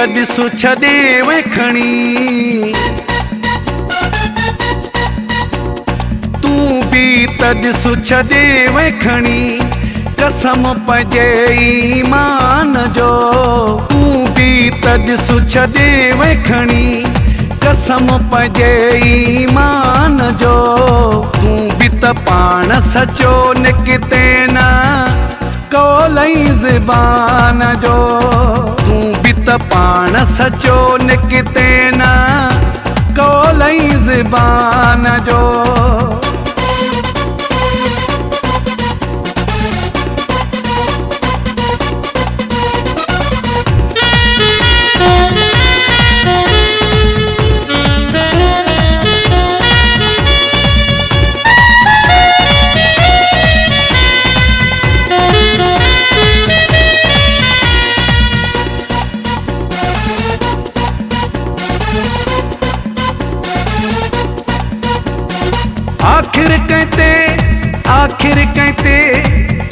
ॾिसो छॾे वे खणी, तूं बि त ॾिसो छॾे वे खणी, कसम पंहिंजे ईमान जो। तूं बि त ॾिसो छॾे वे खणी, कसम पंहिंजे ईमान जो। तूं बि त पाण सचो निकिते न कौलई ज़बान जो। तूं बि त पाण सचो निकिते न कौलई ज़बान जो।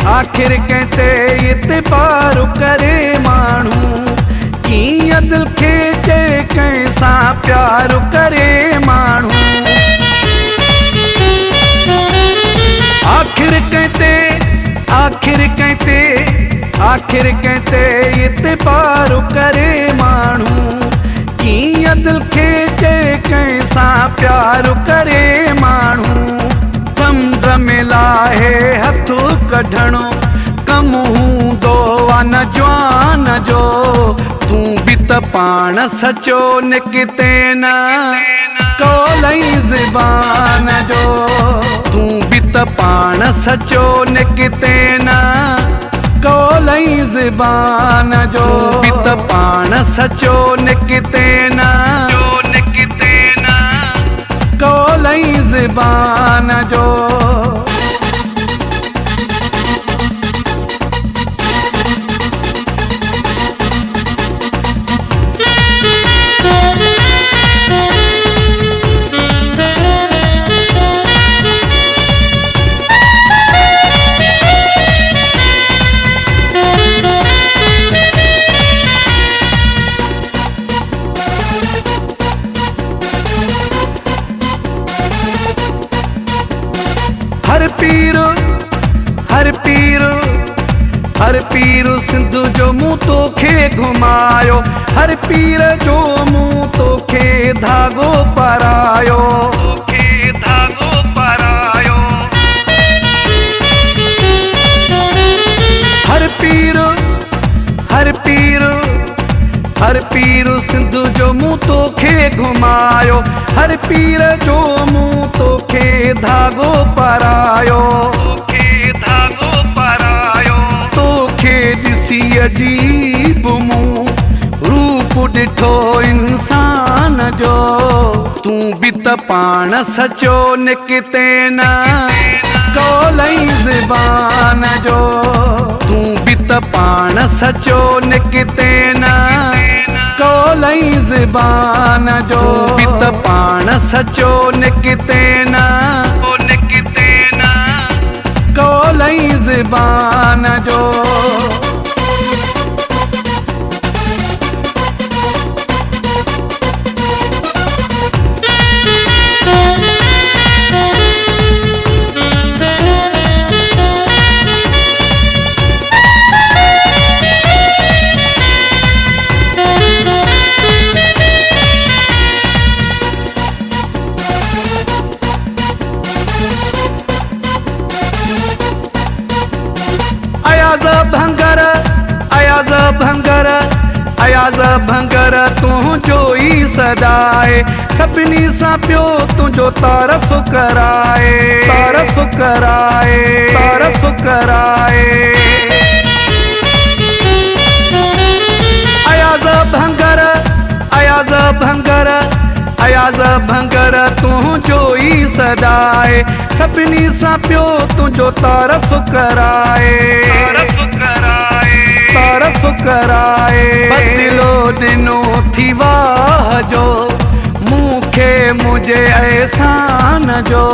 आखिर कहते इतबार करे मानू, कीअं दिल खे जे कंहिंसां प्यार करे मानू। आखिर कहते इतबार करे मानू, कीअं दिल खे जे कंहिंसां प्यार करे मानू। समुंड में लाहे हथु कढणो कमु हूंदो आहे न जवान जो। तूं बि त पाण सचो निकिते न कौलई ज़बान जो। तूं बि त पाण सचो निकिते न कौलई ज़बान जो। तूं बि त पाण सचो निकिते न कौलई ज़बान जो। हर पीर सिंध जो मूं तोखे घुमायो, हर पीर जो मूं तोखे धागो परायो। हर पीर सिंध जो मूं तोखे घुमायो, हर पीर जो मूं तोखे धागो परायो। तोखे ॾिसी अजीब मूं रूप ॾिठो इंसान जो। तूं बि त पाण सचो निकिते न कौलई ज़बान जो। तूं बि त पाण सचो निकिते न कौलई ज़बान जो। तूं बि त पाण सचो निकिते न कौलई ज़बान जो। अयाज़ भंगर तुंहिंजो ई सदाए, सभिनी सां पियो तुंहिंजो तारफ़ कराए। अयाज़ भंगर तुंहिंजो ई सदाए, सभिनी सां पियो तुंहिंजो तारफ़ कराए। बदिलो ॾिनो थी वाह जो मूंखे मुंहिंजे एहसान जो।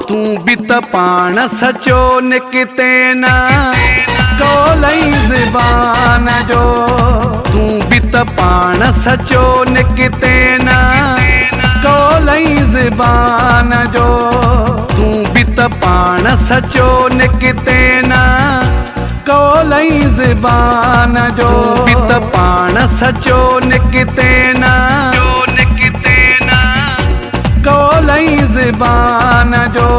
तूं बि त पाण सचो निकिते न कौलई ज़बान जो। तूं बि त पाण सचो निकिते न कौलई ज़बान जो। तूं बि त पाण सचो निकिते न कौलई ज़बान जो। तूं बि त पाण सचो निकिते न कौलई ज़बान जो।